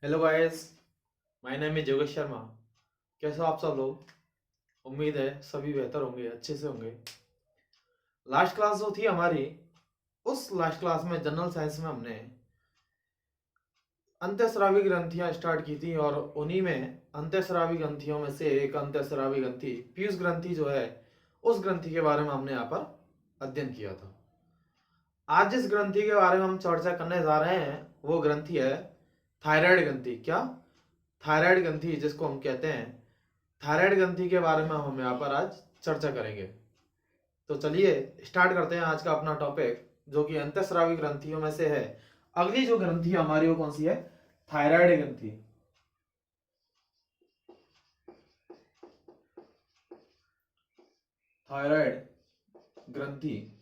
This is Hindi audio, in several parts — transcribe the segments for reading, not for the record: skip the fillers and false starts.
Hello guys, my name is Yogesh Sharma. कैसे हो आप सब लोग? उम्मीद है सभी बेहतर होंगे, अच्छे से होंगे। लास्ट क्लास जो थी हमारी, उस लास्ट क्लास में जनरल साइंस में हमने अंतःस्रावी ग्रंथियां स्टार्ट की थी और उन्हीं में अंतःस्रावी ग्रंथियों में से एक अंतःस्रावी ग्रंथि पीयूष ग्रंथि जो है, उस ग्रंथि के बारे में हमने यहाँ पर अध्ययन किया था। आज जिस ग्रंथि के बारे में हम चर्चा करने जा रहे हैं वो ग्रंथि है थायराइड ग्रंथि। क्या? थायराइड ग्रंथि, जिसको हम कहते हैं थायराइड ग्रंथि के बारे में हम यहाँ पर आज चर्चा करेंगे। तो चलिए स्टार्ट करते हैं आज का अपना टॉपिक, जो कि अंतःस्रावी ग्रंथियों में से है। अगली जो ग्रंथि हमारी वो कौन सी है? थायराइड ग्रंथि। थायराइड ग्रंथि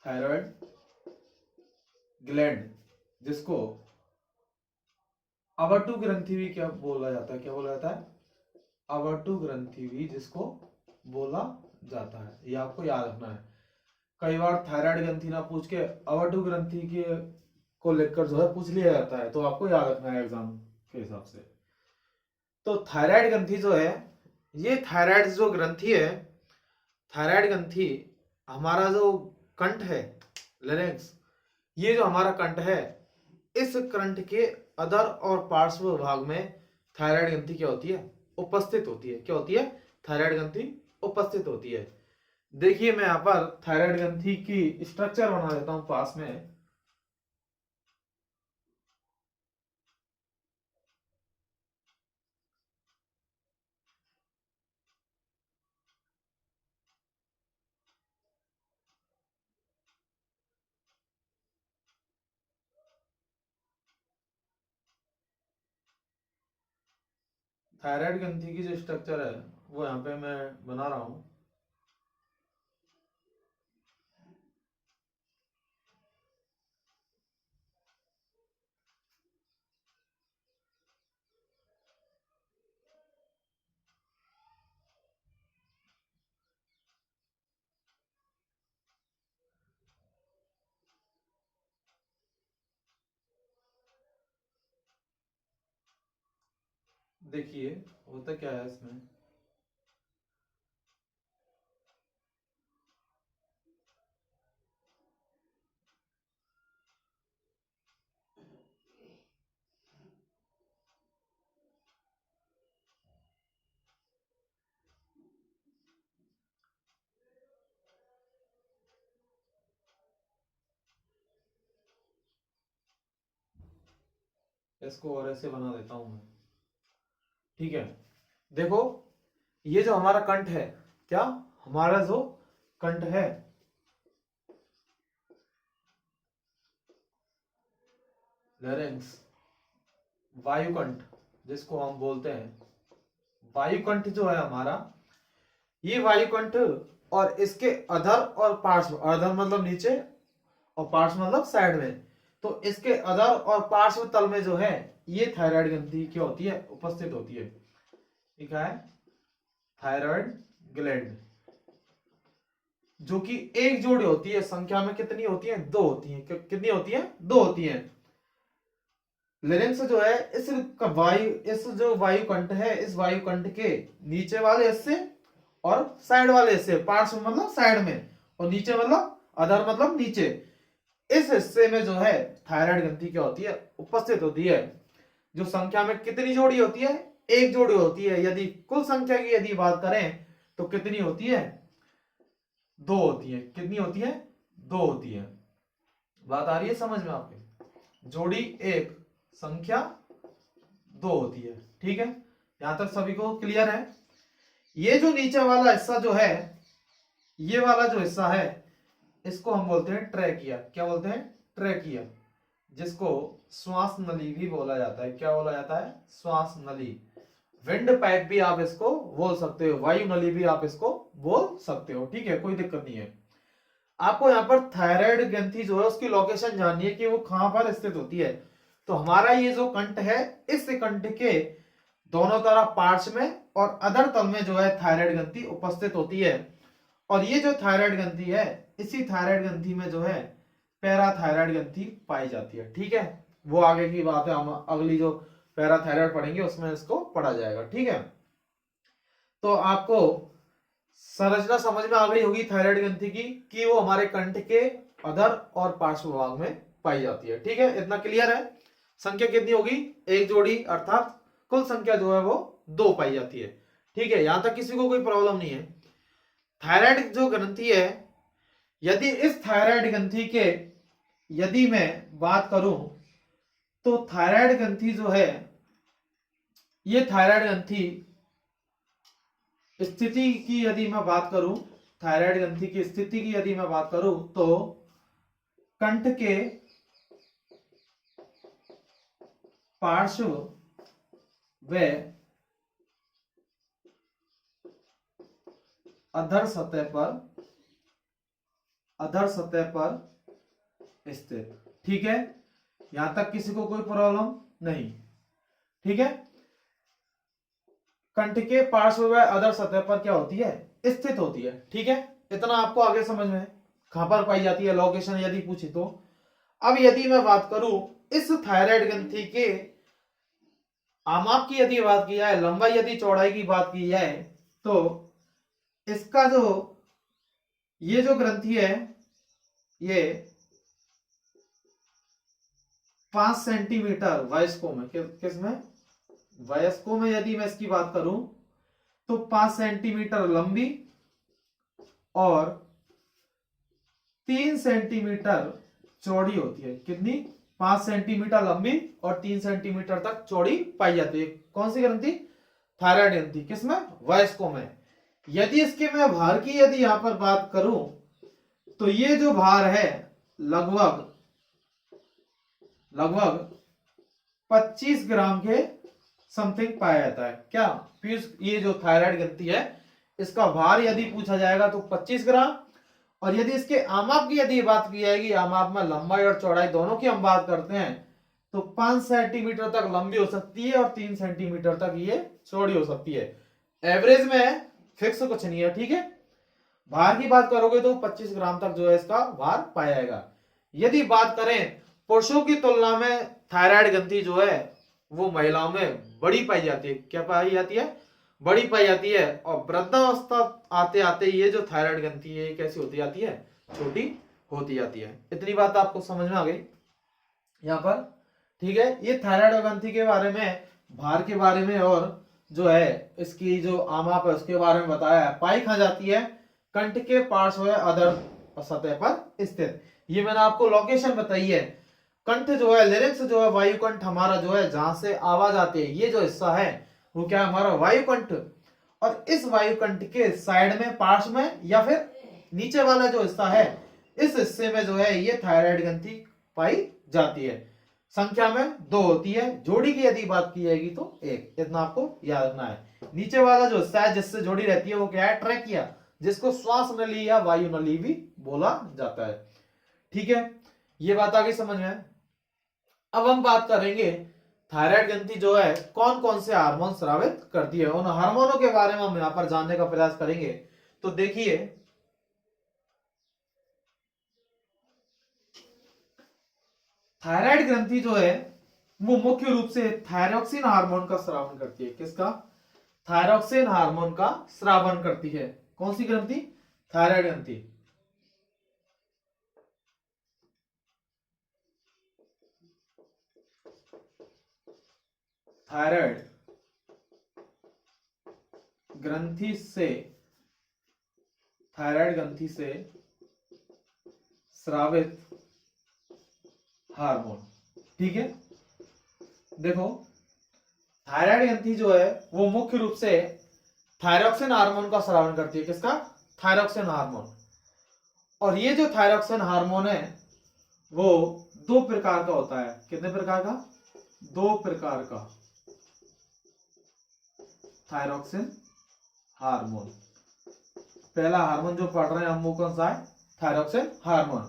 थायराइड ग्लैंड, जिसको अवटु ग्रंथि भी क्या बोला जाता है? क्या बोला जाता है? अवटु ग्रंथि भी जिसको बोला जाता है। ये आपको याद रखना है। कई बार थायराइड ग्रंथि ना पूछ के अवटु ग्रंथि के को लेकर जो है पूछ लिया जाता है, तो आपको याद रखना है एग्जाम के हिसाब से। तो थायराइड ग्रंथि जो है, ये थायराइड जो ग्रंथि है, थायराइड ग्रंथि हमारा जो कंठ है, लेरेंक्स, ये जो हमारा कंठ है, इस कंठ के अधर और पार्श्व भाग में थायराइड ग्रंथि क्या होती है? उपस्थित होती है। क्या होती है? थायराइड ग्रंथि उपस्थित होती है। देखिए मैं यहाँ पर थायराइड ग्रंथि की स्ट्रक्चर बना देता हूं पास में। थायराइड ग्रंथि की जो स्ट्रक्चर है वो यहाँ पे मैं बना रहा हूं। देखिए होता क्या है इसमें। इसको और ऐसे बना देता हूं मैं। ठीक है, देखो ये जो हमारा कंठ है, क्या हमारा जो कंठ है, लैरिंक्स, वायुकंठ जिसको हम बोलते हैं, वायुकंठ जो है हमारा, ये वायुकंठ और इसके अधर और पार्श्व, अधर मतलब नीचे और पार्श्व मतलब साइड में, तो इसके अधर और पार्श्व तल में जो है ये थायराइड ग्रंथि क्या होती है? उपस्थित होती है। ठीक है, थायराइड ग्लैंड, जो कि एक जोड़ी होती है। संख्या में कितनी होती है? दो होती है। कितनी होती है? दो होती है। लेरेंक्स जो है, इस जो वायु कंठ है, इस वायु कंठ के नीचे वाले हिस्से और साइड वाले हिस्से, पार्श्व मतलब साइड में और नीचे मतलब अधर मतलब नीचे, इस हिस्से में जो है थायराइड ग्रंथि क्या होती है? उपस्थित होती है। जो संख्या में कितनी जोड़ी होती है? एक जोड़ी होती है। यदि कुल संख्या की यदि बात करें तो कितनी होती है? दो होती है। कितनी होती है? दो होती है। बात आ रही है समझ में आपके? जोड़ी एक, संख्या दो होती है। ठीक है, यहां तक सभी को क्लियर है? ये जो नीचे वाला हिस्सा जो है, ये वाला जो हिस्सा है, इसको हम बोलते हैं ट्रैकिया। क्या बोलते हैं? ट्रैकिया, जिसको श्वास नली भी बोला जाता है। क्या बोला जाता है? श्वास नली। विंड पाइप भी आप इसको बोल सकते हो, वायु नली भी आप इसको बोल सकते हो। ठीक है, कोई दिक्कत नहीं है। आपको यहाँ पर थायराइड ग्रंथि जो है उसकी लोकेशन जाननी है कि वो कहां पर स्थित होती है। तो हमारा ये जो कंठ है, इस कंठ के दोनों तरफ पार्श्व में और अधर तल में जो है थायराइड ग्रंथि उपस्थित होती है। और ये जो थायराइड ग्रंथि है, इसी थायराइड ग्रंथि में जो है पैराथायराइड ग्रंथि पाई जाती है। ठीक है, वो आगे की बात है, हम अगली जो पैराथायराइड पढ़ेंगे उसमें इसको पढ़ा जाएगा। ठीक है, तो आपको संरचना समझ में आ गई होगी थायराइड ग्रंथि की कि वो हमारे कंठ के अधर और पार्श्व भाग में पाई जाती है। ठीक है, इतना क्लियर है। संख्या कितनी होगी? एक जोड़ी, अर्थात कुल संख्या जो है वो 2 पाई जाती है। ठीक है, यहां तक किसी को कोई प्रॉब्लम नहीं है। थायराइड जो ग्रंथि है, यदि इस थायराइड ग्रंथि के यदि मैं बात करूं तो थायराइड ग्रंथि जो है, ये थायराइड ग्रंथि स्थिति की यदि मैं बात करूं, थायराइड ग्रंथि की स्थिति की यदि मैं बात करूं तो कंठ के पार्श्व व अधर सतह पर स्थित। ठीक है, यहां तक किसी को कोई प्रॉब्लम नहीं। ठीक है, कंठ के पार्श्व व अधर सतह पर क्या होती है? स्थित होती है। ठीक है, इतना आपको आगे समझ में, कहां पर पाई जाती है, लोकेशन यदि पूछी तो। अब यदि मैं बात करूं इस थायराइड ग्रंथि के आमाप की यदि बात की जाए, लंबाई यदि चौड़ाई की बात की जाए, तो इसका जो ये जो ग्रंथि है ये 5 सेंटीमीटर वयस्कों में, किसमें? वयस्कों में यदि मैं इसकी बात करूं तो 5 सेंटीमीटर लंबी और 3 सेंटीमीटर चौड़ी होती है। कितनी? 5 सेंटीमीटर लंबी और 3 सेंटीमीटर तक चौड़ी पाई जाती है। कौन सी ग्रंथि? थायराइड ग्रंथि। किसमें? वयस्कों में। यदि इसके मैं भार की यदि यहां पर बात करूं तो ये जो भार है लगभग 25 ग्राम के समथिंग पाया जाता है। क्या पीयूष? ये जो थायराइड ग्रंथि है इसका भार यदि पूछा जाएगा तो 25 ग्राम, और यदि इसके आमाप की यदि बात की जाएगी, आमाप में लंबाई और चौड़ाई दोनों की हम बात करते हैं, तो 5 सेंटीमीटर तक लंबी हो सकती है और 3 सेंटीमीटर तक ये चौड़ी हो सकती है। एवरेज में फिक्स कुछ नहीं है। ठीक है, भार की बात करोगे तो 25 ग्राम तक जो है इसका भार पाया जाएगा। यदि बात करें पुरुषों की तुलना में थायराइड ग्रंथि जो है वो महिलाओं में बड़ी पाई जाती है। क्या पाई जाती है? बड़ी पाई जाती है। और वृद्धावस्था आते आते ये जो थायराइड ग्रंथि है कैसी होती जाती है? छोटी होती जाती है। इतनी बात आपको समझ में आ गई यहाँ पर। ठीक है, ये थायराइड ग्रंथि के बारे में, भार के बारे में और जो है इसकी जो आमाप है उसके बारे में बताया है। पाई कहाँ जाती है? कंठ के पार्श्व अधर सतह पर स्थित। ये मैंने आपको लोकेशन बताई है। कंठ जो है, लिरिक्स जो है, वायुकंठ हमारा जो है जहां से आवाज आती है, ये जो हिस्सा है वो क्या है? हमारा वायुकंठ। और इस वायुकंठ के साइड में, पार्श्व में, या फिर नीचे वाला जो हिस्सा है, इस हिस्से में जो है ये थायराइड ग्रंथि पाई जाती है। संख्या में 2 होती है, जोड़ी की यदि बात की जाएगी तो 1। इतना आपको याद रखना है। नीचे वाला जो हिस्सा है जिससे जोड़ी रहती है वो क्या है? ट्रैकिया, जिसको श्वास नली या वायु नली भी बोला जाता है। ठीक है, ये बात आ गई समझ में। अब हम बात करेंगे थायराइड ग्रंथि जो है कौन कौन से हार्मोन स्रावित करती है। उन हार्मोनों के बारे में हम यहां पर जानने का प्रयास करेंगे। तो देखिए, थायराइड ग्रंथि जो है वो मुख्य रूप से थायरोक्सिन हार्मोन का स्रावन करती है। किसका? थायरोक्सिन हार्मोन का स्रावन करती है। कौन सी ग्रंथि? थायराइड ग्रंथि। थायराइड ग्रंथि से, थायराइड ग्रंथि से स्रावित हार्मोन। ठीक है, देखो थायराइड ग्रंथि जो है वो मुख्य रूप से थायरोक्सिन हार्मोन का स्रावन करती है। किसका? Thyroxine hormone. और ये जो थायरोक्सिन हार्मोन है वो 2 प्रकार का होता है। कितने प्रकार का? 2 प्रकार का थायरोक्सिन हार्मोन। पहला हार्मोन जो पढ़ रहे हैं हम वो कौन सा है? थायरोक्सिन हार्मोन,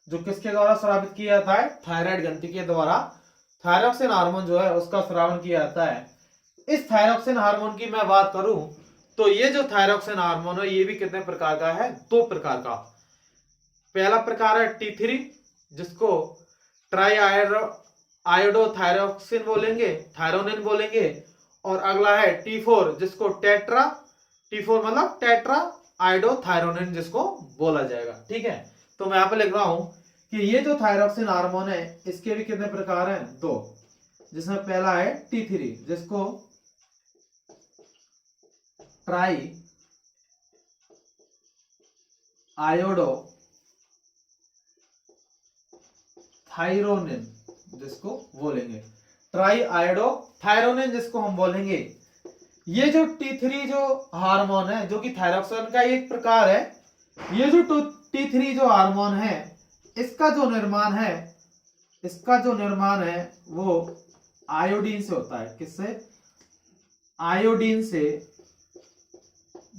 जो किसके द्वारा स्रावित किया जाता है? थायराइड ग्रंथि के द्वारा थायरोक्सिन हार्मोन जो है उसका स्रावन किया जाता है। इस थायरोक्सिन हार्मोन की मैं बात करूं तो ये जो थायरॉक्सिन हार्मोन है ये भी कितने प्रकार का है? 2 प्रकार का। पहला प्रकार है T3 जिसको ट्राई आयोडोथायरॉक्सिन बोलेंगे, थायरोनिन बोलेंगे। और अगला है T4 जिसको T4 मतलब टेट्रा आयोडोथायरोनिन जिसको बोला जाएगा। ठीक है, तो मैं यहां पर लिख रहा हूं कि ये जो थायरॉक्सिन हार्मोन है इसके भी कितने प्रकार हैं? 2, जिसमें पहला है T3 जिसको ट्राई आयोडो थायरोनिन जिसको बोलेंगे, ट्राई आयोडो थायरोनिन जिसको हम बोलेंगे। ये जो T3 जो हार्मोन है जो कि थायरॉक्सिन का एक प्रकार है, ये जो T3 जो हार्मोन है इसका जो निर्माण है वो आयोडीन से होता है। किससे? आयोडीन से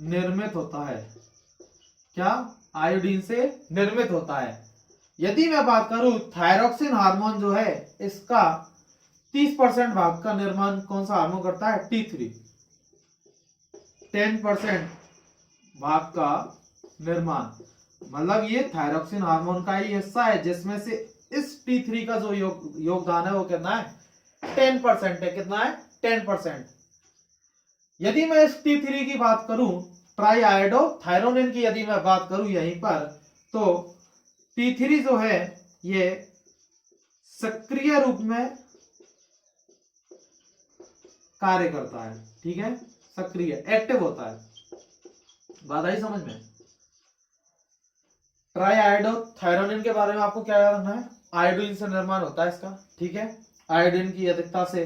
निर्मित होता है। क्या? आयोडीन से निर्मित होता है। यदि मैं बात करूं थायरॉक्सिन हार्मोन जो है इसका 30% भाग का निर्माण कौन सा हार्मोन करता है? T3। 10% भाग का निर्माण, मतलब ये थायरॉक्सिन हार्मोन का ही हिस्सा है जिसमें से इस T3 का जो योगदान है वो कितना है? 10% है। कितना है? 10%। यदि मैं इस T3 की बात करूं, ट्राई आयोडो थायरोनिन की यदि मैं बात करूं यहीं पर, तो T3 जो है ये सक्रिय रूप में कार्य करता है। ठीक है, सक्रिय एक्टिव होता है। बात आई समझ में? ट्राई आयोडो थायरोनिन के बारे में आपको क्या याद रखना है? आयोडीन से निर्माण होता है इसका। ठीक है, आयोडीन की अधिकता से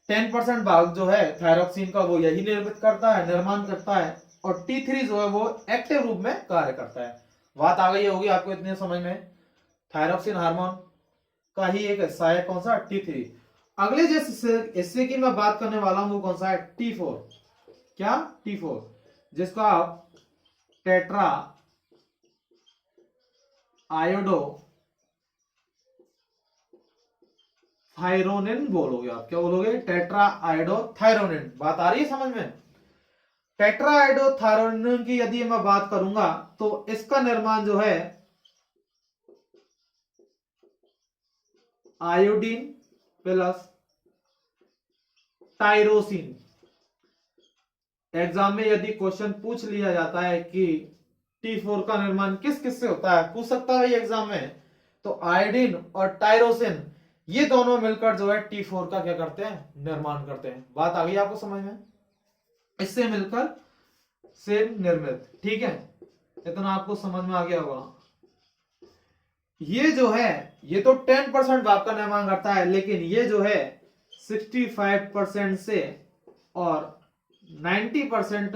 10% भाग जो है थायरॉक्सिन का वो यही निर्मित करता है, निर्माण करता है। और T3 जो है वो एक्टिव रूप में कार्य करता है। बात आ गई होगी आपको इतने समझ में? थायरॉक्सिन हार्मोन का ही एक हिस्सा है कौन सा? T3। अगले जैसे हिस्से की मैं बात करने वाला हूं वो कौन सा है? T4। क्या? T4 जिसको आप टेट्रा आयोडो थायरोनिन बोलोगे। आप क्या बोलोगे? Tetraiodothyronine. बात आ रही है समझ में? टेट्रा आयोडो थायरोनिन की यदि मैं बात करूंगा तो इसका निर्माण जो है आयोडीन प्लस टायरोसिन। एग्जाम में यदि क्वेश्चन पूछ लिया जाता है कि T4 का निर्माण किस किस से होता है, पूछ सकता है एग्जाम में, तो आयोडीन और टायरोसिन ये दोनों मिलकर जो है T4 का क्या करते हैं? निर्माण करते हैं। बात आ गई आपको समझ में? इससे मिलकर से निर्मित। ठीक है, इतना आपको समझ में आ गया होगा। ये जो है ये तो 10% भाग का निर्माण करता है, लेकिन ये जो है 65% से और 90%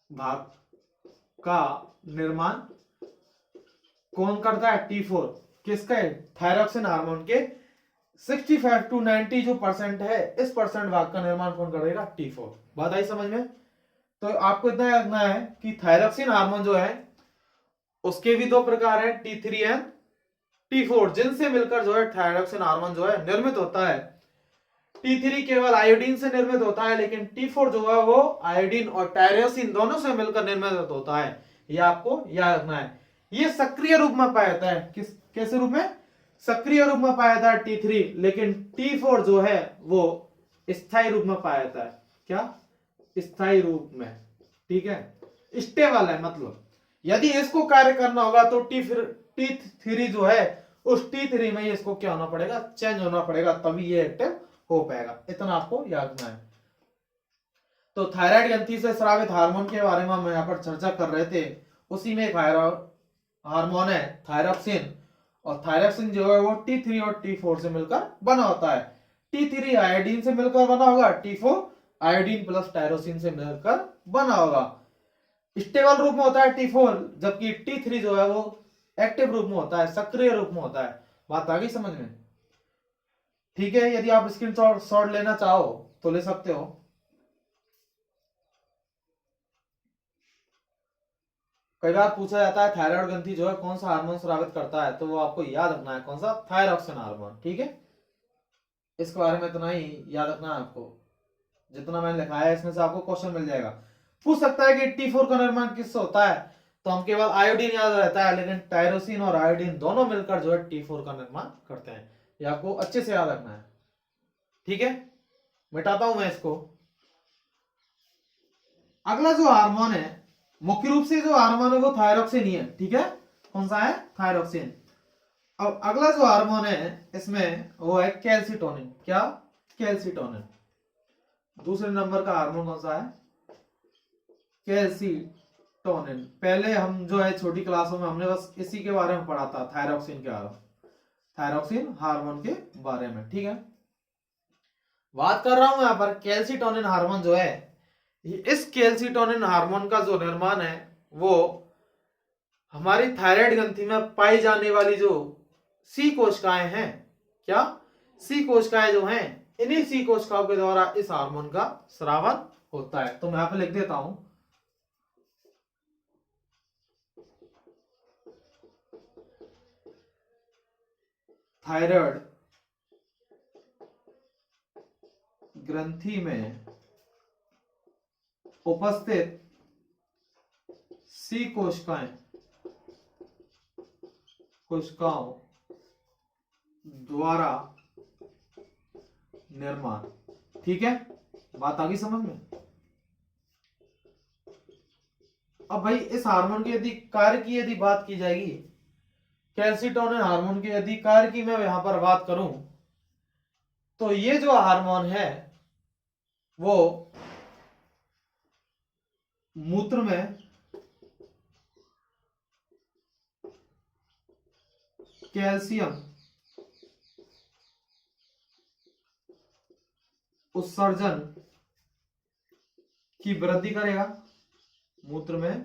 भाग का निर्माण कौन करता है? T4। किसका है? थायरॉक्सिन हार्मोन के 65 to 90 जो परसेंट है इस परसेंट भाग का निर्माण कौन करेगा? T4। बात आई समझ में? तो आपको इतना याद रखना है कि थायरॉक्सिन हार्मोन जो है उसके भी 2 प्रकार है, T3 एंड T4, जिनसे मिलकर जो है थायरॉक्सिन हार्मोन जो है निर्मित होता है। T3 केवल आयोडीन से निर्मित होता है, लेकिन T4 जो है वो आयोडीन और टायरोसिन दोनों से मिलकर निर्मित होता है। यह आपको याद रखना है। ये सक्रिय रूप में पाया जाता है। कैसे रूप में? सक्रिय रूप में पाया जाता है T3, लेकिन T4 जो है वो स्थायी रूप में पाया जाता है। क्या? स्थायी रूप में। ठीक है, स्टेबल है। मतलब यदि इसको कार्य करना होगा तो T3 जो है उस T3 में इसको क्या होना पड़ेगा? चेंज होना पड़ेगा, तभी ये एक्टिव हो पाएगा। इतना आपको याद रखना है। तो थायराइड ग्रंथि से स्रावित हार्मोन के बारे में हम यहाँ पर चर्चा कर रहे थे। उसी में एक हार्मोन है थायरॉक्सिन, और थायरॉक्सिन जो है वो T3 और T4 से मिलकर बना होता है। T3 आयोडीन से मिलकर बना होगा, T4 आयोडीन प्लस टायरोसिन से मिलकर बना होगा। स्टेबल रूप में होता है T4, जबकि T3 जो है वो एक्टिव रूप में होता है, सक्रिय रूप में होता है। बात आ गई समझ में? ठीक है, यदि आप स्क्रीन शॉट लेना चाहो तो ले सकते हो। कई बार पूछा जाता है थायराइड ग्रंथि जो है कौन सा हार्मोन स्रावित करता है, तो वो आपको याद रखना है कौन सा? Thyroxine hormone. ठीक है, इसके बारे में इतना ही याद रखना है आपको, जितना मैंने लिखा है इसमें से आपको क्वेश्चन मिल जाएगा। पूछ सकता है कि T4 का निर्माण किससे होता है, तो हम केवल आयोडीन याद रहता है, लेकिन टायरोसिन और आयोडीन दोनों मिलकर जो है T4 का निर्माण करते हैं। ये आपको अच्छे से याद रखना है, ठीक है। मिटाता हूं मैं इसको। अगला जो हार्मोन है, मुख्य रूप से जो हार्मोन है वो थायरोक्सिन ही है, ठीक है। कौन सा है? थायरोक्सिन। अब अगला जो हार्मोन है इसमें वो है कैल्सिटोनिन। क्या? कैल्सिटोनिन। दूसरे नंबर का हार्मोन कौन सा है? कैल्सिटोनिन। पहले हम जो है छोटी क्लासों में हमने बस इसी के बारे में पढ़ा था, थायरोक्सिन के बारे में, थायरोक्सिन हार्मोन के बारे में, ठीक है। बात कर रहा हूं यहां पर कैल्सिटोनिन हार्मोन जो है, इस कैल्सिटोनिन हार्मोन का जो निर्माण है वो हमारी थायराइड ग्रंथि में पाई जाने वाली जो सी कोशिकाएं हैं, क्या? सी कोशिकाएं जो हैं, इन्हीं सी कोशिकाओं के द्वारा इस हार्मोन का स्रावन होता है। तो मैं यहां पर लिख देता हूं, थायराइड ग्रंथि में उपस्थित सी कोशिकाओं द्वारा निर्माण, ठीक है। बात आ गई समझ में? अब भाई इस हार्मोन के यदि कार्य की यदि बात की जाएगी, कैल्सिटोनिन हार्मोन के यदि कार्य की मैं यहां पर बात करूं, तो ये जो हार्मोन है वो मूत्र में कैल्शियम उत्सर्जन की वृद्धि करेगा, मूत्र में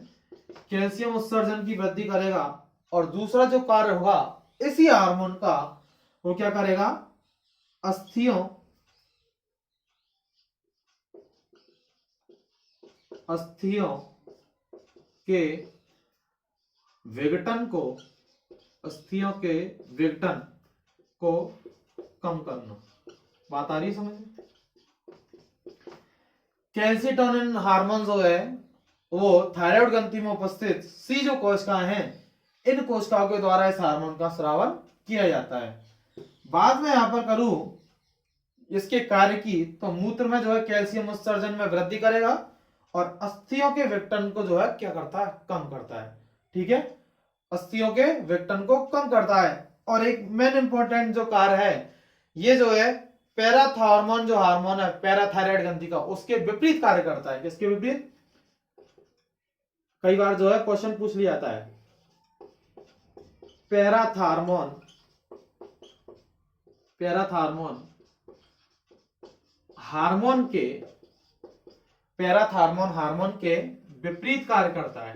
कैल्शियम उत्सर्जन की वृद्धि करेगा। और दूसरा जो कार्य होगा इसी हार्मोन का, वो क्या करेगा? अस्थियों के विघटन को, अस्थियों के विघटन को कम करना। बात आ रही है समझ में? कैल्सिटोनिन हार्मोन जो है वो थायराइड ग्रंथि में उपस्थित सी जो कोशिकाएं हैं, इन कोशिकाओं के द्वारा इस हार्मोन का स्रावन किया जाता है। बाद में यहां पर करूं इसके कार्य की, तो मूत्र में जो है कैल्शियम उत्सर्जन में वृद्धि करेगा और अस्थियों के विघटन को जो है क्या करता है? कम करता है, ठीक है। अस्थियों के विघटन को कम करता है। और एक मेन इंपॉर्टेंट जो कार्य है, ये जो है पैराथॉर्मोन जो हार्मोन है पैराथायराइड ग्रंथि का, उसके विपरीत कार्य करता है। किसके विपरीत? कई बार जो है क्वेश्चन पूछ लिया जाता है, पैराथॉर्मोन हार्मोन के, पैराथॉर्मोन हार्मोन के विपरीत कार्य करता है।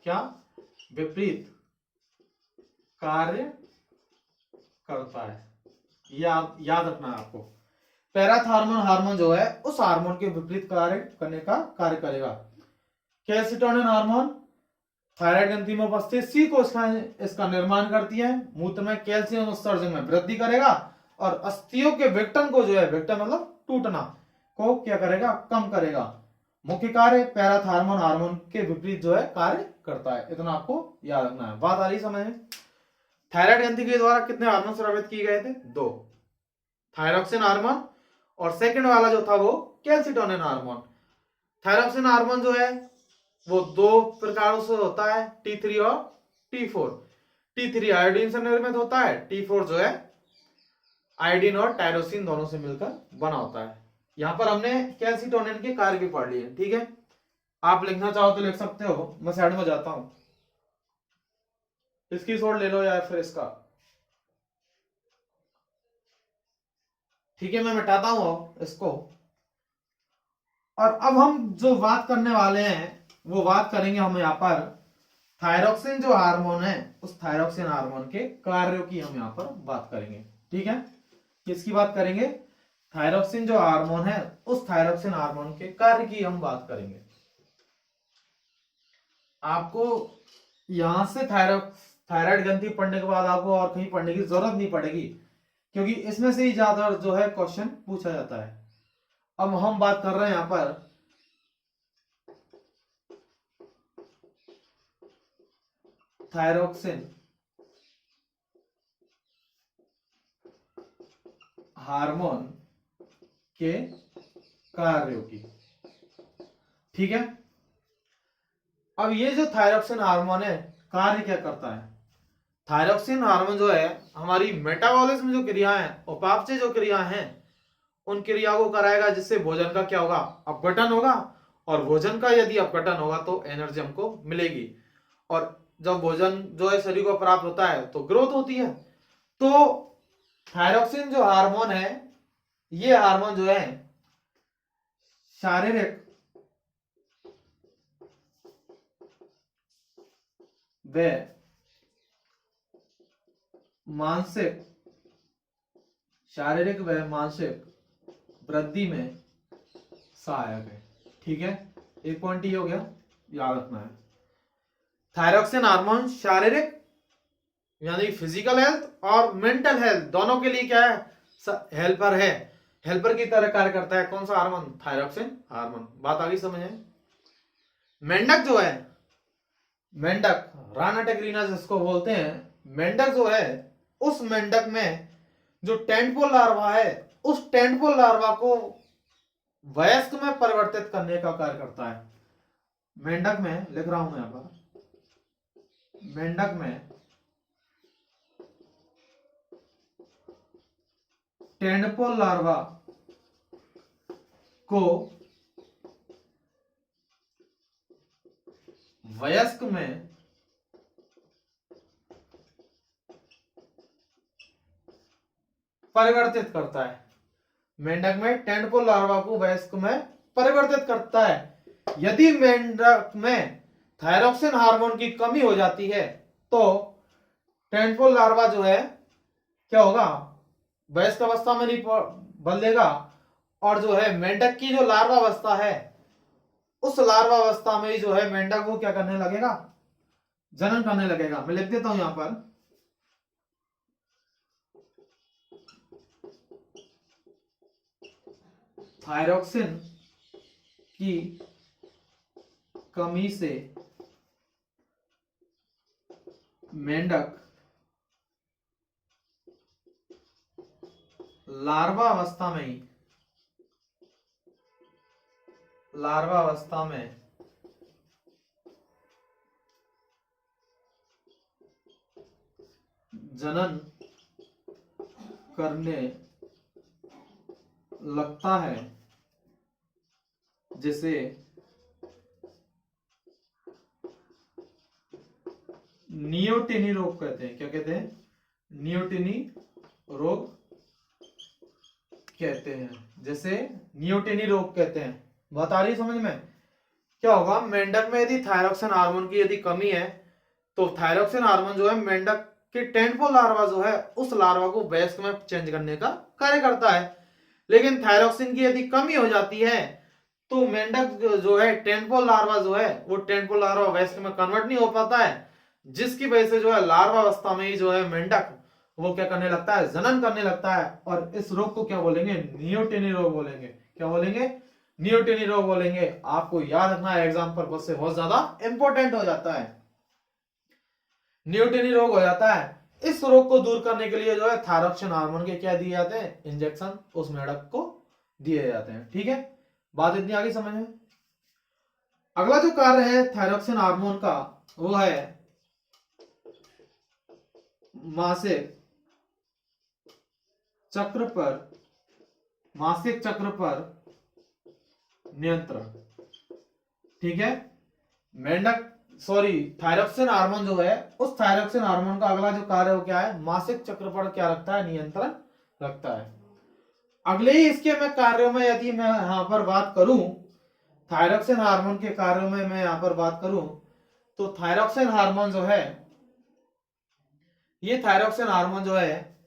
क्या? विपरीत कार्य करता है। याद रखना है आपको, पैराथॉर्मोन हार्मोन जो है उस हार्मोन के विपरीत कार्य करने का कार्य करेगा। कैल्सिटोनिन हार्मोन थायराइड ग्रंथि में उपस्थित सी कोशिकाएं इसका निर्माण करती है, मूत्र में कैल्शियम उत्सर्जन में वृद्धि करेगा और अस्थियों के विघटन को जो है, विघटन मतलब टूटना को क्या करेगा? कम करेगा। मुख्य कार्य पैराथॉर्मोन हार्मोन के विपरीत जो है कार्य करता है। इतना आपको याद रखना है। बात आ रही समझ में? थायराइड ग्रंथि के द्वारा कितने हार्मोन स्रावित किए गए थे? 2, थायरोक्सिन हार्मोन और सेकंड वाला जो था वो कैल्सिटोनिन हार्मोन। थायरोक्सिन हार्मोन जो है वो 2 प्रकारों से होता है, T3 और T4। T3 आयोडीन से निर्मित होता है, T4 जो है आयोडीन और टायरोसिन दोनों से मिलकर बना होता है। यहां पर हमने कैल्सिटोनिन के कार्य भी पढ़ लिए, ठीक है। आप लिखना चाहो तो लिख सकते हो, मैं साइड में जाता हूं, इसकी शॉट ले लो या फिर इसका, ठीक है। मैं मिटाता हूं इसको। और अब हम जो बात करने वाले हैं वो बात करेंगे हम यहाँ पर थायरोक्सिन जो हार्मोन है, उस थायरोक्सिन हार्मोन के कार्यों की हम यहाँ पर बात करेंगे, ठीक है। किसकी बात करेंगे? थायरोक्सिन जो हार्मोन है उस थायरोक्सिन हार्मोन के कार्य की हम बात करेंगे। आपको यहां से थायराइड ग्रंथि पढ़ने के बाद आपको और कहीं पढ़ने की जरूरत नहीं पड़ेगी, क्योंकि इसमें से ही ज्यादा जो है क्वेश्चन पूछा जाता है। अब हम बात कर रहे हैं यहां पर थायरोक्सिन हार्मोन के कार्यों की। ठीक है, अब ये जो थायरोक्सिन हार्मोन है कार्य क्या करता है? थायरोक्सिन हार्मोन जो है हमारी मेटाबॉलिज्म जो क्रिया है, उपापचय जो क्रिया है, उन क्रिया को कराएगा, जिससे भोजन का क्या होगा? अपघटन होगा। और भोजन का यदि अपघटन होगा तो एनर्जी हमको मिलेगी। और जब भोजन जो है शरीर को प्राप्त होता है तो ग्रोथ होती है। तो थायरोक्सिन जो हार्मोन है, ये हार्मोन जो है शारीरिक व मानसिक वृद्धि में सहायक है। ठीक है, एक पॉइंट ये हो गया, याद रखना है। थायरोक्सिन हार्मोन शारीरिक यानी फिजिकल हेल्थ और मेंटल हेल्थ दोनों के लिए क्या है? हेल्पर है, हेल्पर की तरह कार्य करता है। कौन सा हार्मोन? Thyroxine hormone. बात आगे समझे। मेंढक जो है, मेंढक रानाटेक्रिना जिसको बोलते हैं, मेंढक जो है, उस मेंढक में जो टेंटपोल लार्वा है, उस टेंटपोल लार्वा को वयस्क में परिवर्तित करने का कार्य करता है। मेंढक में लिख रहा हूं मैं यहां पर, मेंढक में टेंटपोल लार्वा को वयस्क में परिवर्तित करता है। मेंढक में टेंटपोल लार्वा को वयस्क में परिवर्तित करता है। यदि मेंढक में थायरोक्सिन हार्मोन की कमी हो जाती है तो टेंटपोल लार्वा जो है क्या होगा? वयस्क अवस्था में नहीं बदलेगा। और जो है मेंढक की जो लार्वा अवस्था है, उस लार्वा अवस्था में ही जो है मेंढक वो क्या करने लगेगा? जनन करने लगेगा। मैं लिख देता हूं यहां पर, थायरोक्सिन की कमी से मेंढक लार्वा अवस्था में जनन करने लगता है, जिसे नियोटिनी रोग कहते हैं। क्या कहते हैं? नियोटिनी रोग कहते हैं, जैसे नियोटिनी रोग कहते हैं। बता रही समझ में? क्या होगा? मेंढक में यदि थायरोक्सिन हार्मोन की यदि कमी है तो थायरोक्सिन हार्मोन जो है मेंढक के टेंटपोल लार्वा जो है, उस लार्वा को वयस्क में चेंज करने का कार्य करता है। लेकिन थायरोक्सिन की यदि कमी हो जाती है तो मेंढक जो है टेंटपोल लार्वा जो है, वो टेंटपोल लार्वा वयस्क में कन्वर्ट नहीं हो पाता है, जिसकी वजह से जो है लार्वा अवस्था में ही जो है मेंढक वो क्या करने लगता है? जनन करने लगता है। और इस रोग को क्या बोलेंगे? नियोटिनी रोग बोलेंगे। क्या बोलेंगे? नियोटिनी रोग बोलेंगे। आपको याद रखना है, एग्जाम पर्पज से बहुत ज्यादा इंपॉर्टेंट हो जाता है। नियोटिनी रोग हो जाता है। इस रोग को दूर करने के लिए जो है थायरोक्सिन हार्मोन के क्या दिए जाते हैं? इंजेक्शन उस मेंढक को दिए जाते हैं। ठीक है, बात इतनी आगे समझ में। अगला जो कार्य है थायरोक्सिन हार्मोन का, वो है मासिक चक्र पर नियंत्रण। ठीक है, मेंढक थायरोक्सिन हार्मोन जो है, उस थायरोक्सिन हार्मोन का अगला जो कार्य हो क्या है? मासिक चक्र पर क्या रखता है? नियंत्रण रखता है। अगले ही इसके मैं कार्यों में यदि मैं यहां पर बात करूं, थायरोक्सिन हार्मोन के कार्यों में मैं यहां पर बात करूं तो थायरोक्सिन हार्मोन जो है, ये थायरोक्सिन हार्मोन जो है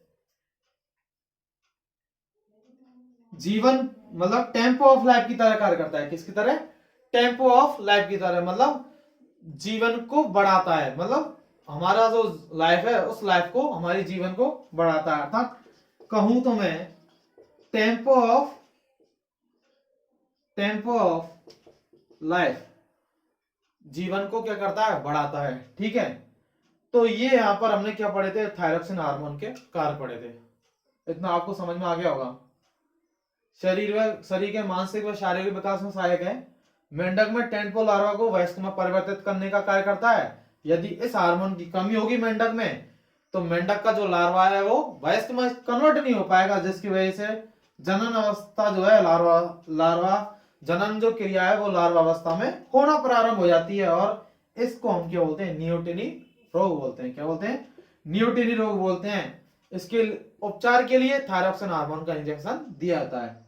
जीवन मतलब टेम्पो ऑफ लाइफ की तरह कार्य करता है। किसकी तरह? टेम्पो ऑफ लाइफ की तरह, मतलब जीवन को बढ़ाता है। मतलब हमारा जो लाइफ है, उस लाइफ को, हमारी जीवन को बढ़ाता है। अर्थात कहूं तो मैं टेम्पो ऑफ लाइफ, जीवन को क्या करता है, बढ़ाता है। ठीक है, तो ये यहां पर हमने क्या पढ़े थे, थायरॉक्सिन हार्मोन के कार्य पढ़े थे। इतना आपको समझ में आ गया होगा। शरीर के मानसिक व शारीरिक विकास में सहायक है। मेंढक में टेंटपोल लार्वा को वयस्क में परिवर्तित करने का कार्य करता है। यदि इस हार्मोन की कमी होगी मेंढक में, तो मेंढक का जो लार्वा है वो वयस्क में कन्वर्ट नहीं हो पाएगा, जिसकी वजह से जनन अवस्था जो है, लार्वा जनन जो क्रिया है वो लार्वा अवस्था में होना प्रारंभ हो जाती है, और इसको हम क्या बोलते हैं, नियोटिनी रोग बोलते हैं। क्या बोलते हैं, नियोटिनी रोग बोलते हैं। इसके उपचार के लिए थायरॉक्सिन हार्मोन का इंजेक्शन दिया जाता है।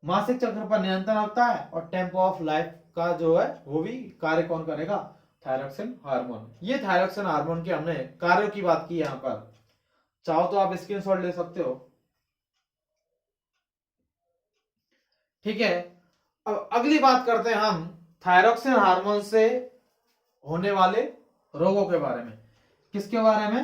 मासिक चक्र पर नियंत्रण होता है, और टेम्पो ऑफ लाइफ का जो है वो भी कार्य कौन करेगा, थायरॉक्सिन हार्मोन। ये थायरॉक्सिन हार्मोन के हमने कार्यों की बात की यहाँ पर। चाहो तो आप स्क्रीनशॉट ले सकते हो। ठीक है, अब अगली बात करते हैं हम थायरॉक्सिन हार्मोन से होने वाले रोगों के बारे में। किसके बारे में,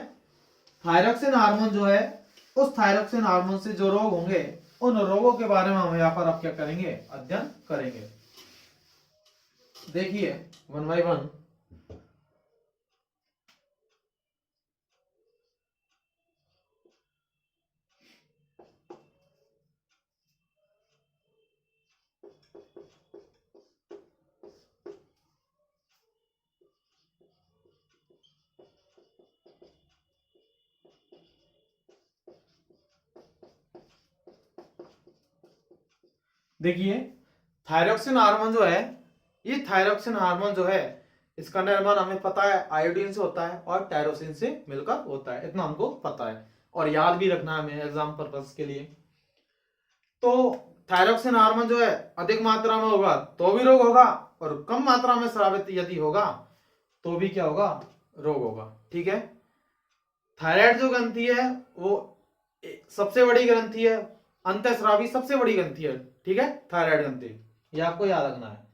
थायरॉक्सिन हार्मोन जो है, उस थायरॉक्सिन हार्मोन से जो रोग होंगे, उन रोगों के बारे में हम यहाँ पर अब क्या करेंगे, अध्ययन करेंगे। देखिए 1 by 1। देखिए थायरॉक्सिन हार्मोन जो है, ये थायरॉक्सिन हार्मोन जो है, इसका निर्माण हमें पता है आयोडीन से होता है और टायरोसिन से मिलकर होता है। इतना हमको पता है और याद भी रखना है हमें एग्जाम पर्पस के लिए। तो थायरॉक्सिन हार्मोन जो है अधिक मात्रा में होगा तो भी रोग होगा, और कम मात्रा में स्रावित यदि होगा तो भी क्या होगा, रोग होगा। ठीक है, थायराइड जो ग्रंथि है वो सबसे बड़ी ग्रंथि है, अंतःस्रावी सबसे बड़ी ग्रंथि है। ठीक है, थायराइड ग्रंथि, ये आपको याद रखना है।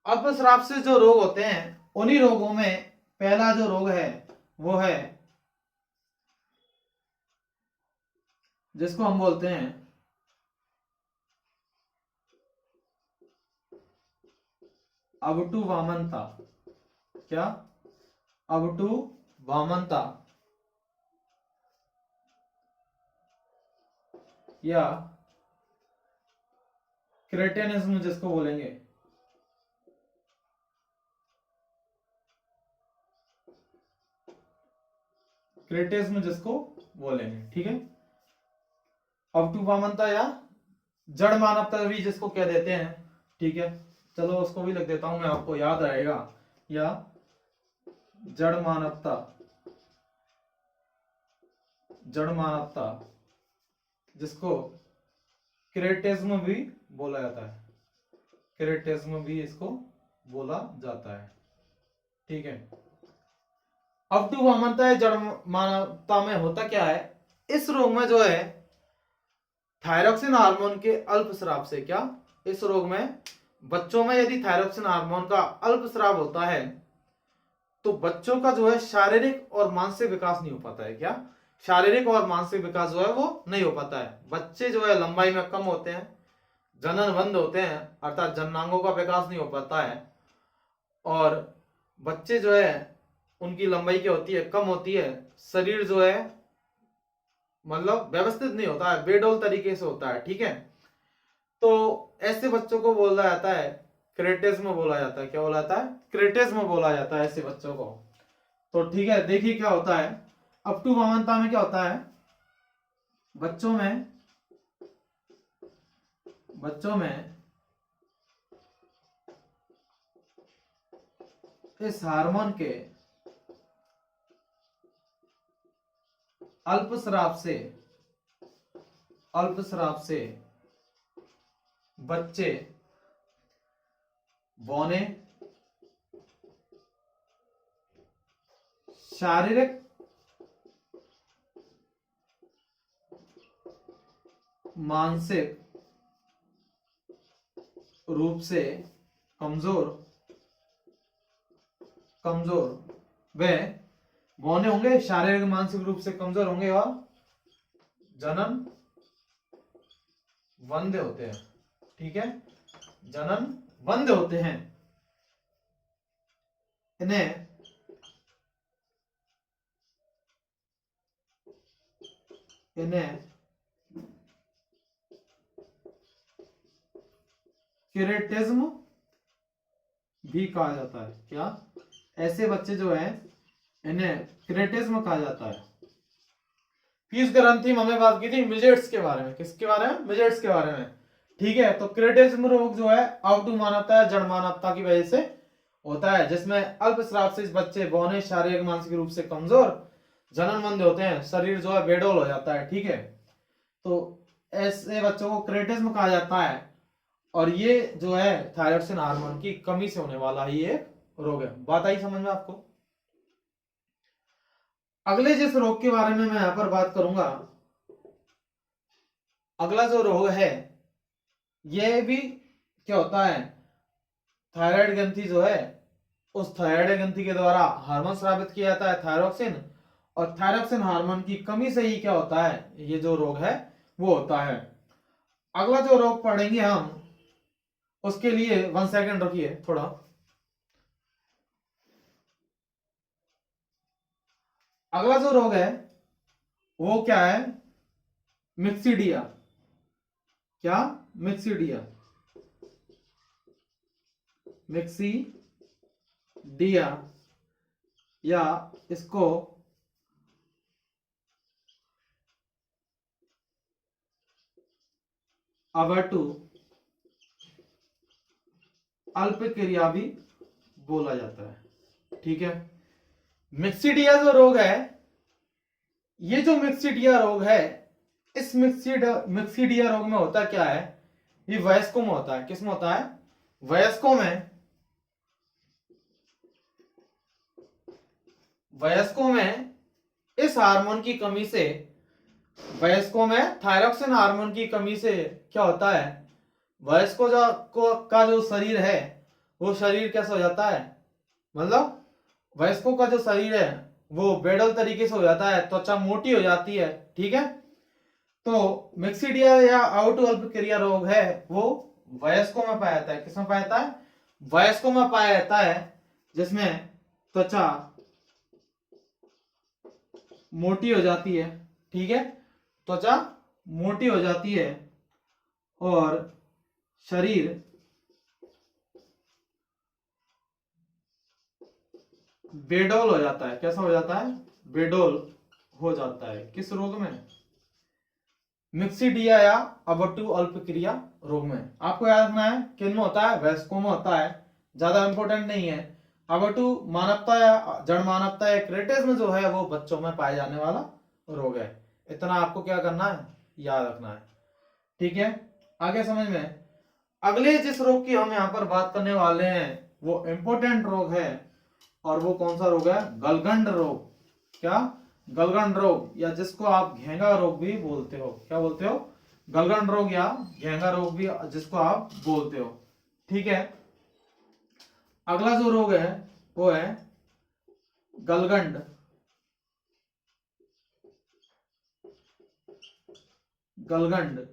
अल्पस्राव से जो रोग होते हैं, उन्हीं रोगों में पहला जो रोग है वो है जिसको हम बोलते हैं अबटू वामनता। क्या, अबटू वामनता, या क्रेटेनिज्म जिसको बोलेंगे। क्रेटेज्म जिसको बोलेंगे। ठीक है, अबटू वामनता या जड़ मानवता भी जिसको कह देते हैं। ठीक है, चलो उसको भी लिख देता हूं मैं, आपको याद रहेगा। या जड़ मानवता, जड़ मानवता जिसको क्रेटेज्म भी बोला जाता है, क्रेटेज्म भी इसको बोला जाता है। ठीक है, अबटू वामनता है जड़ मानवता में होता क्या है, इस रोग में जो है थायरॉक्सिन हार्मोन के अल्पस्राव से, क्या, इस रोग में बच्चों में यदि थायरॉक्सिन हार्मोन का अल्पस्राव होता है तो बच्चों का जो है शारीरिक और मानसिक विकास नहीं हो पाता है। क्या, शारीरिक और मानसिक विकास जो है वो नहीं हो पाता है। बच्चे जो है लंबाई में कम होते हैं, जनन बंद होते हैं, अर्थात जननांगों का विकास नहीं हो पाता है, और बच्चे जो है उनकी लंबाई क्या होती है, कम होती है। शरीर जो है मतलब व्यवस्थित नहीं होता है, बेडौल तरीके से होता है। ठीक है, तो ऐसे बच्चों को बोला जाता है क्रेटेज्म बोला जाता है। क्या बोला जाता है, क्रेटेज्म बोला जाता है ऐसे बच्चों को। तो ठीक है, देखिए क्या होता है, अबटू वामनता में क्या होता है, बच्चों में इस हार्मोन के अल्पस्राव से बच्चे बौने, शारीरिक मानसिक रूप से कमजोर वे बौने होंगे, शारीरिक मानसिक रूप से कमजोर होंगे और जनन वंध्य होते हैं, ठीक है, जनन वंध्य होते हैं, इन्हें क्यूरेटिज्म भी कहा जाता है। क्या? ऐसे बच्चे जो हैं इन्हें क्यूरेटिज्म कहा जाता है। पीयूष ग्रंथि में हमने बात की थी मिजेट्स के बारे में। किसके बारे में? मिजेट्स के बारे में, ठीक है। तो क्यूरेटिज्म रोग जो है आउटू मानवता है, जड़ मानवता की वजह से होता है, जिसमें अल्पस्राव से बच्चे बौने, शारीरिक मानसिक रूप से कमजोर, जननमंद होते हैं, शरीर जो है बेडौल हो जाता है, ठीक है। तो ऐसे बच्चों को क्यूरेटिज्म कहा जाता है, और ये जो है थायरॉक्सिन हार्मोन की कमी से होने वाला ही एक रोग है। बात आई समझ में आपको? अगले जिस रोग के बारे में मैं यहां पर बात करूंगा, अगला जो रोग है ये भी क्या होता है, थायराइड ग्रंथि जो है उस थायराइड ग्रंथि के द्वारा हार्मोन स्रावित किया जाता है थायरॉक्सिन, और थायरॉक्सिन हार्मोन की कमी से ही क्या होता है, ये जो रोग है वो होता है। अगला जो रोग पढ़ेंगे हम, उसके लिए 1 सेकंड रखिए थोड़ा। अगला जो रोग है वो क्या है? मिक्सिडिया। क्या? मिक्सिडिया। मिक्सिडिया, या इसको अबटू अल्पक्रिया भी बोला जाता है, ठीक है। मिक्सिडिया जो रोग है, ये जो मिक्सिडिया रोग है, इस मिक्सिडिया रोग में होता क्या है, ये वयस्कों में होता है। किसमें होता है? वयस्कों में। वयस्कों में इस हार्मोन की कमी से, वयस्कों में थायरॉक्सिन हार्मोन की कमी से क्या होता है, वयस्कों का जो शरीर है वो शरीर कैसा हो जाता है, मतलब वयस्कों का जो शरीर है वो बेडल तरीके से हो जाता है, त्वचा मोटी हो जाती है, ठीक है। तो मिक्सिडिया या आउटू अल्पक्रिया रोग है वो वयस्कों में पाया जाता है। किसमें पाया जाता है? वयस्कों में पाया जाता है, जिसमें त्वचा मोटी हो जाती है, ठीक है, त्वचा मोटी हो जाती है और शरीर बेडौल हो जाता है। कैसा हो जाता है? बेडौल हो जाता है। किस रोग में? मिक्सिडिया या अबटू अल्पक्रिया रोग में। आपको याद रखना है किन में होता है, वयस्कों में होता है, ज्यादा इंपॉर्टेंट नहीं है। अबटू मानवता या जड़ मानवता या क्रेटिज्म जो है वो बच्चों में पाए जाने वाला रोग है। इतना आपको क्या करना है, याद रखना है, ठीक है। आगे समझ में। अगले जिस रोग की हम यहाँ पर बात करने वाले हैं वो इंपॉर्टेंट रोग है, और वो कौन सा रोग है? गलगंड रोग। क्या? गलगंड रोग, या जिसको आप घेंगा रोग भी बोलते हो। क्या बोलते हो? गलगंड रोग या घेंगा रोग भी जिसको आप बोलते हो, ठीक है। अगला जो रोग है वो है गलगंड गलगंड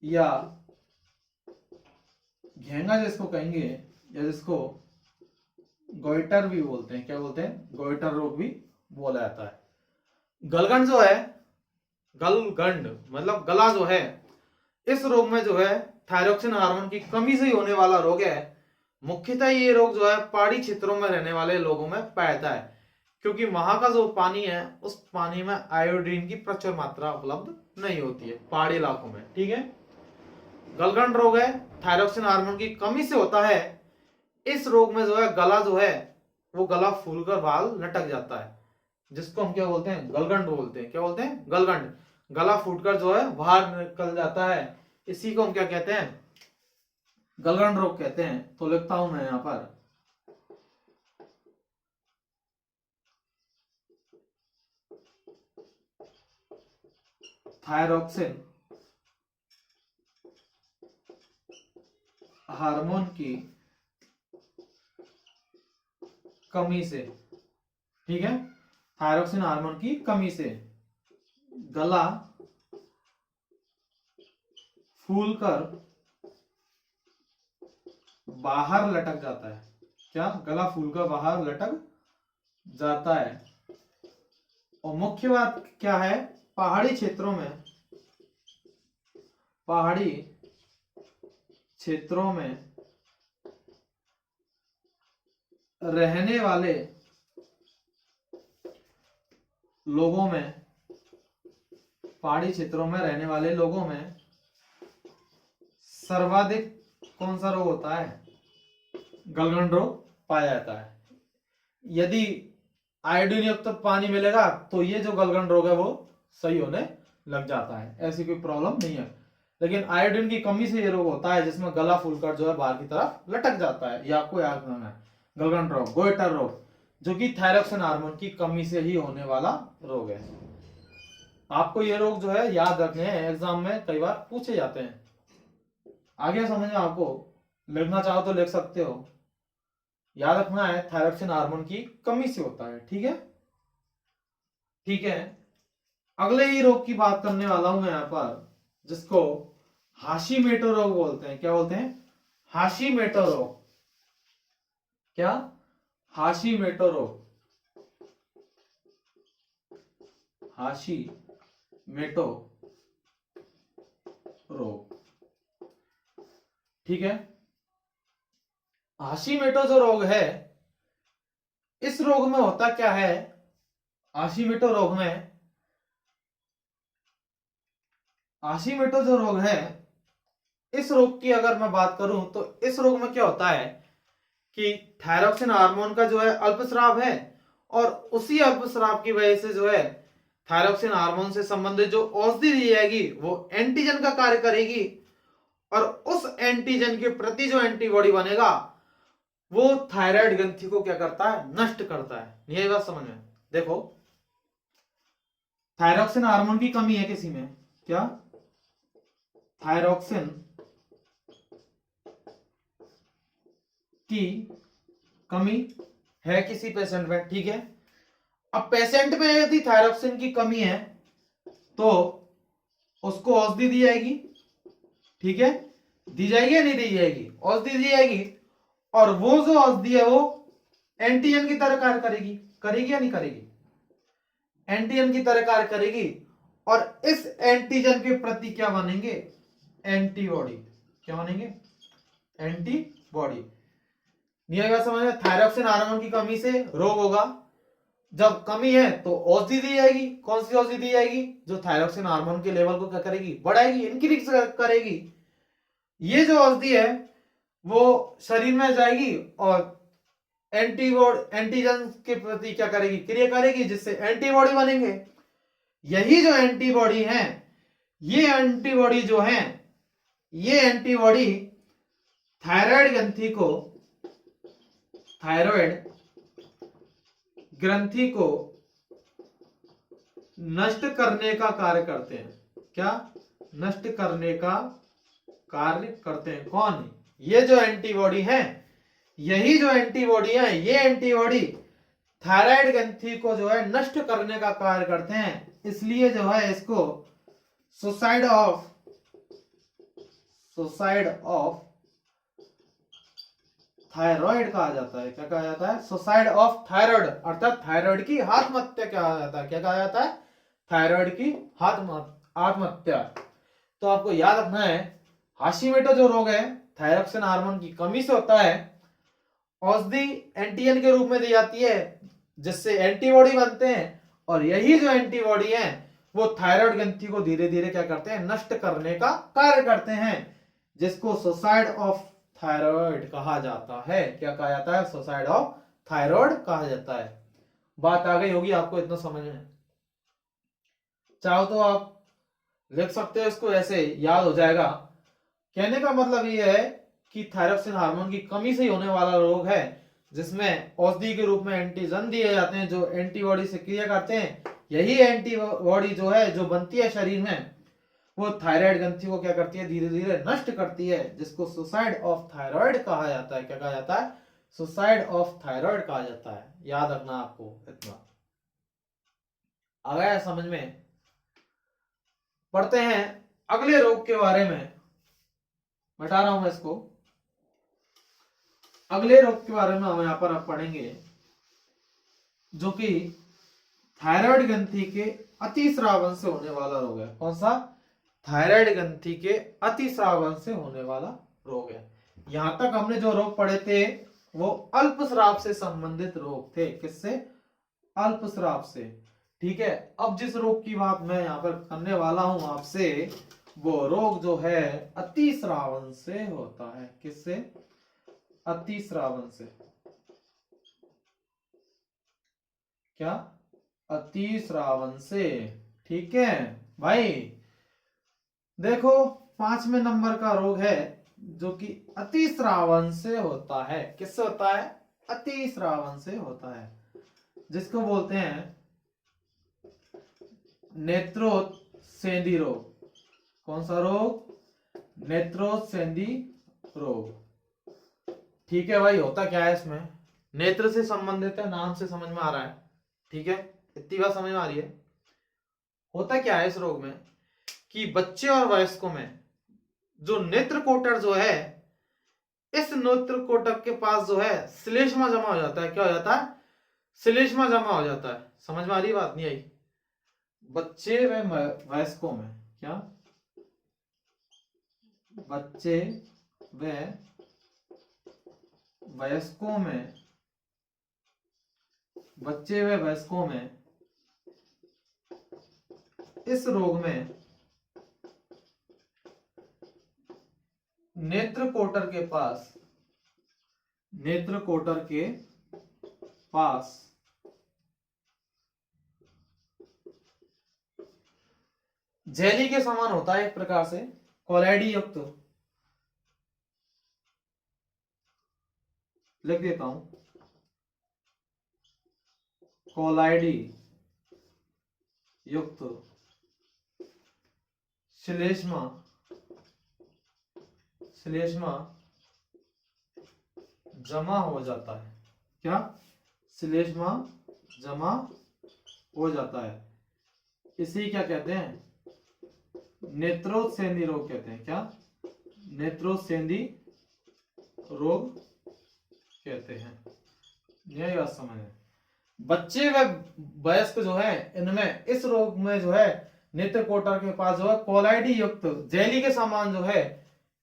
या घेंगा जिसको कहेंगे, या जिसको गोइटर भी बोलते हैं। क्या बोलते हैं? गोइटर रोग भी बोला जाता है। गलगंड जो है, गलगंड मतलब गला जो है, इस रोग में जो है थायरॉक्सिन हार्मोन की कमी से ही होने वाला रोग है। मुख्यतः ये रोग जो है पहाड़ी क्षेत्रों में रहने वाले लोगों में पाया जाता है, क्योंकि वहां का जो पानी है उस पानी में आयोडीन की प्रचुर मात्रा उपलब्ध नहीं होती है पहाड़ी इलाकों में, ठीक है। गलगंड रोग है, थायरॉक्सिन हार्मोन की कमी से होता है। इस रोग में जो है गला जो है वो गला फूलकर बाल लटक जाता है, जिसको हम क्या बोलते हैं? गलगंड बोलते हैं। क्या बोलते हैं? गलगंड। गला फूटकर जो है बाहर निकल जाता है, इसी को हम क्या कहते हैं? गलगंड रोग कहते हैं। तो लिखता हूं मैं यहां पर, थायरॉक्सिन हार्मोन की कमी से, ठीक है, थायरॉक्सिन हार्मोन की कमी से गला फूलकर बाहर लटक जाता है। क्या? गला फूलकर बाहर लटक जाता है। और मुख्य बात क्या है, पहाड़ी क्षेत्रों में, पहाड़ी क्षेत्रों में रहने वाले लोगों में, पहाड़ी क्षेत्रों में रहने वाले लोगों में सर्वाधिक कौन सा रोग होता है? गलगंड रोग पाया जाता है। यदि आयोडीन युक्त पानी मिलेगा तो ये जो गलगंड रोग है वो सही होने लग जाता है, ऐसी कोई प्रॉब्लम नहीं है। लेकिन आयोडीन की कमी से ये रोग होता है जिसमें गला फूलकर जो है बाहर की तरफ लटक जाता है। ये आपको याद रखना है, गलगंड रोग, गोइटर रोग, जो कि थायरॉक्सिन हार्मोन की कमी से ही होने वाला रोग है। आपको ये रोग जो है याद रखने हैं, एग्जाम में कई बार पूछे जाते हैं। आगे समझ में, आपको लिखना चाहो तो लिख सकते हो। याद रखना है थायरॉक्सिन हार्मोन की कमी से होता है। ठीक है, ठीक है। अगले ही रोग की बात करने वाला हूं मैं यहां पर, जिसको हाशीमोटो रोग बोलते हैं। क्या बोलते हैं? हाशीमोटो रोग। क्या? हाशीमोटो रोग, हाशीमोटो रोग। ठीक है, हाशीमोटो जो रोग है, इस रोग में होता क्या है? हाशीमोटो रोग में, हाशीमोटो जो रोग है, इस रोग की अगर मैं बात करूं तो इस रोग में क्या होता है कि थायरॉक्सिन हार्मोन का जो है अल्पस्राव है, और उसी अल्पस्राव की वजह से जो है थायरॉक्सिन हार्मोन से संबंधित जो औषधि दी जाएगी वो एंटीजन का कार्य करेगी, और उस एंटीजन के प्रति जो एंटीबॉडी बनेगा वो थायराइड ग्रंथि को क्या करता है? नष्ट करता है। ये बात समझ में। देखो, थायरॉक्सिन हार्मोन की कमी है किसी में, क्या? थायरॉक्सिन की कमी है किसी पेशेंट में। ठीक है, अब पेशेंट में यदि थायरॉक्सिन की कमी है तो उसको औषधि दी जाएगी। ठीक है, दी जाएगी या नहीं दी जाएगी? औषधि दी जाएगी, और वो जो औषधि है वो एंटीजन की तरह कार्य करेगी। करेगी या नहीं करेगी? एंटीजन की तरह कार्य करेगी, और इस एंटीजन के प्रति क्या बनेंगे? एंटीबॉडी। क्या बनेंगे? एंटीबॉडी। समझ में? थायरॉक्सिन हार्मोन की कमी से रोग होगा। जब कमी है तो औषधि दी जाएगी। कौन सी औषधि दी जाएगी? जो थायरॉक्सिन हार्मोन के लेवल को क्या करेगी? बढ़ाएगी, इंक्रीज करेगी। ये जो औषधि है वो शरीर में जाएगी और एंटीजन के प्रति क्या करेगी? क्रिया करेगी, जिससे एंटीबॉडी बनेंगे। यही जो एंटीबॉडी है, ये एंटीबॉडी जो है, ये एंटीबॉडी थायराइड ग्रंथि को, थायराइड ग्रंथि को नष्ट करने का कार्य करते हैं। क्या? नष्ट करने का कार्य करते हैं। कौन? ये जो एंटीबॉडी है, यही जो एंटीबॉडी है, ये एंटीबॉडी थायराइड ग्रंथि को जो है नष्ट करने का कार्य करते हैं। इसलिए जो है इसको सुसाइड ऑफ थायराइड कहा जाता है। क्या कहा जाता है? सुसाइड ऑफ थायराइड, अर्थात थायराइड की आत्महत्या कहा जाता है। क्या कहा जाता है? थायराइड की आत्महत्या। तो आपको याद रखना है, हाशीमोटो जो रोग है थायरॉक्सिन हार्मोन की कमी से होता है। औषधि एंटीजन के रूप में दी जाती है, जिससे एंटीबॉडी बनते हैं, और यही जो एंटीबॉडी है वो थायराइड ग्रंथि को धीरे धीरे क्या करते हैं? नष्ट करने का कार्य करते हैं, जिसको सुसाइड ऑफ थायराइड कहा जाता है। क्या कहा जाता है? सुसाइड ऑफ थायराइड कहा जाता है। बात आ गई होगी आपको इतना समझ में। चाहो तो आप लिख सकते हो इसको, ऐसे याद हो जाएगा। कहने का मतलब ये है कि थायरॉक्सिन हार्मोन की कमी से होने वाला रोग है, जिसमें औषधि के रूप में एंटीजन दिए जाते हैं जो एंटीबॉडी से क्रिया करते हैं। यही एंटीबॉडी जो है, जो बनती है शरीर में, वो थायराइड ग्रंथि को क्या करती है? धीरे धीरे नष्ट करती है, जिसको सुसाइड ऑफ थायराइड कहा जाता है। क्या कहा जाता है? सुसाइड ऑफ थायराइड कहा जाता है। याद रखना आपको इतना। आ गया समझ में? पढ़ते हैं अगले रोग के बारे में। बता रहा हूं मैं इसको। अगले रोग के बारे में हम यहाँ पर अब पढ़ेंगे, जो कि थायराइड ग्रंथि के अतिस्रावन से होने वाला रोग है। कौन सा? थायराइड ग्रंथि के अतिस्रावन से होने वाला रोग है। यहां तक हमने जो रोग पढ़े थे वो अल्पस्राव से संबंधित रोग थे। किससे? अल्पस्राव से। ठीक है, अब जिस रोग की बात मैं यहाँ पर करने वाला हूं आपसे, वो रोग जो है अतिस्रावन से होता है। किससे? अतिस्रावन से। क्या? अतिस्रावन से। ठीक है भाई, देखो 5वें नंबर का रोग है जो कि अतिस्रावन से होता है। किससे होता है? अतिस्रावन से होता है, जिसको बोलते हैं नेत्रोत्सेंधी रोग। कौन सा रोग? नेत्रोत्सेंधी रोग। ठीक है भाई, होता क्या है इसमें? नेत्र से संबंधित है, नाम से समझ में आ रहा है। ठीक है, इतनी बात समझ में आ रही है। होता क्या है इस रोग में कि बच्चे और वयस्कों में जो नेत्र कोटर जो है, इस नेत्र कोटक के पास जो है श्लेष्मा जमा हो जाता है। क्या हो जाता है? श्लेष्मा जमा हो जाता है। समझ में आ रही बात? नहीं आई? बच्चे व वयस्कों में, क्या? बच्चे व वयस्कों में, बच्चे व वयस्कों में इस रोग में नेत्र कोटर के पास, नेत्र कोटर के पास जेली के समान होता है, एक प्रकार से कोलाइडी युक्त। लिख देता हूं, कोलाइडी युक्त श्लेष्मा, श्लेष्मा जमा हो जाता है। क्या? श्लेष्मा जमा हो जाता है। इसी क्या कहते हैं? नेत्रोत्सेंधी रोग कहते हैं। क्या? नेत्रोत्सेंधी रोग कहते हैं। यही बात समझ है। बच्चे व वयस्क जो है, इनमें इस रोग में जो है नेत्र कोटर के पास जो है कोलाइडी युक्त जेली के समान जो है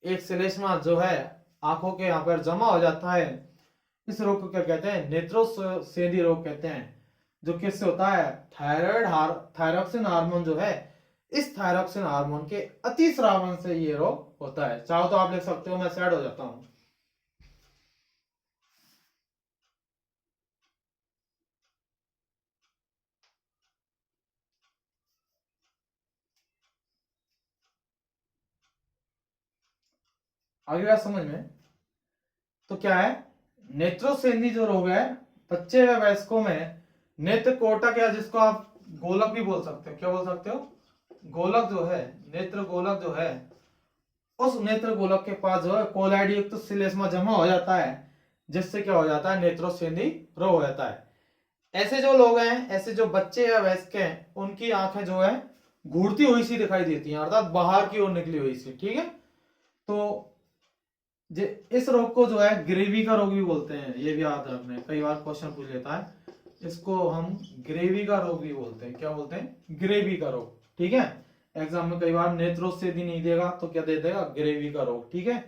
एक श्लेष्मा जो है आंखों के यहाँ पर जमा हो जाता है। इस रोग को क्या कहते हैं? नेत्रोत्सेंधी रोग कहते हैं। जो किससे होता है? थायरॉक्सिन हार्मोन जो है, इस थायरॉक्सिन हार्मोन के अतिस्रावन से ये रोग होता है। चाहो तो आप लिख सकते हो, मैं सैड हो जाता हूं। आगे बात समझ में? तो क्या है? नेत्रोत्सेंधी जो रोग है बच्चे व वयस्कों में नेत्र कोटक, या जिसको आप गोलक भी बोल सकते हो। क्या बोल सकते हो? गोलक जो है, नेत्र गोलक जो है, उस नेत्र गोलक के पास जो है कोलाइडी युक्त श्लेष्मा जमा हो जाता है, जिससे क्या हो जाता है? नेत्रोत्सेंधी रोग हो जाता है। ऐसे जो लोग हैं, ऐसे जो बच्चे या वयस्क हैं, उनकी आंखें जो है घूरती हुई सी दिखाई देती हैं, अर्थात बाहर की ओर निकली हुई सी। ठीक है, तो इस रोग को जो है ग्रेवी का रोग भी बोलते हैं। ये भी याद रखना, कई बार क्वेश्चन पूछ लेता है। इसको हम ग्रेवी का रोग भी बोलते हैं। क्या बोलते हैं? ग्रेवी का रोग। ठीक है, एग्जाम में कई बार नेत्रोत्सेंधी नहीं देगा तो क्या दे देगा? ग्रेवी का रोग। ठीक है,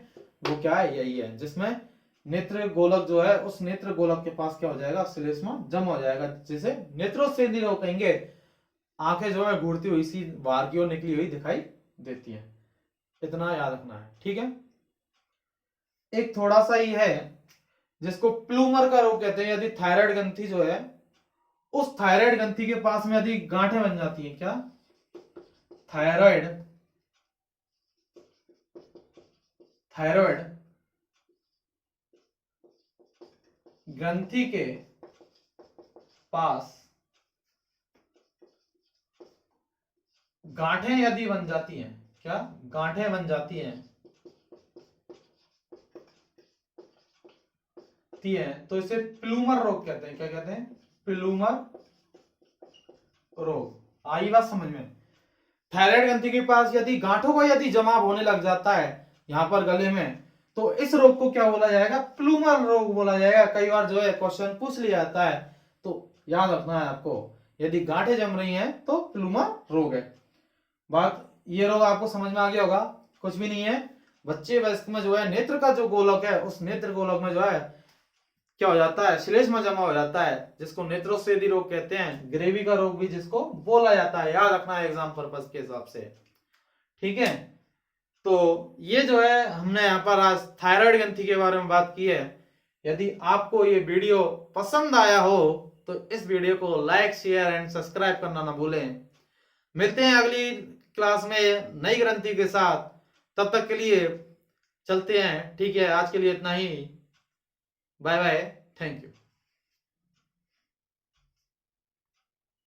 वो क्या है? यही है, जिसमें नेत्र गोलक जो है, उस नेत्र गोलक के पास क्या हो जाएगा? श्लेष्मा जमा हो जाएगा, जिसे नेत्रोत्सेंधी रोग कहेंगे। आंखें जो है घूरती हुई सी बाहर की ओर निकली हुई दिखाई देती है। इतना याद रखना है। ठीक है, एक थोड़ा सा ही है जिसको प्लूमर का रोग कहते हैं। यदि थायराइड ग्रंथि जो है, उस थायराइड ग्रंथि के पास में यदि गांठें बन जाती हैं। क्या? थायराइड, थायराइड ग्रंथि के पास गांठें यदि बन जाती हैं। क्या? गांठें बन जाती हैं तो इसे प्लूमर रोग कहते हैं। क्या कहते हैं? प्लूमर रोग। आई बात समझ में? थायराइड ग्रंथि के पास यदि गांठों का यदि जमाव होने लग जाता है यहाँ पर गले में, तो इस रोग को क्या बोला जाएगा? प्लूमर रोग बोला जाएगा। कई बार जो है क्वेश्चन पूछ लिया जाता है, तो याद रखना है आपको, यदि गांठें जम रही हैं तो प्लूमर रोग है। बात, ये रोग आपको समझ में आ गया होगा, कुछ भी नहीं है। बच्चे वयस्क में जो है नेत्र का जो गोलक है, उस नेत्र गोलक में जो है क्या हो जाता है? श्लेष्मा जमा हो जाता है, जिसको नेत्रोस्वेदी रोग कहते हैं। ग्रेवी का रोग भी जिसको बोला जाता है, याद रखना है एग्जाम पर्पस के हिसाब से, ठीक है। तो ये जो है हमने यहाँ पर आज थायराइड ग्रंथि के बारे में बात की है। यदि आपको ये वीडियो पसंद आया हो तो इस वीडियो को लाइक, शेयर एंड सब्सक्राइब करना ना भूलें। मिलते हैं अगली क्लास में नई ग्रंथि के साथ, तब तक के लिए चलते हैं, ठीक है। आज के लिए इतना ही, बाय बाय, थैंक यू।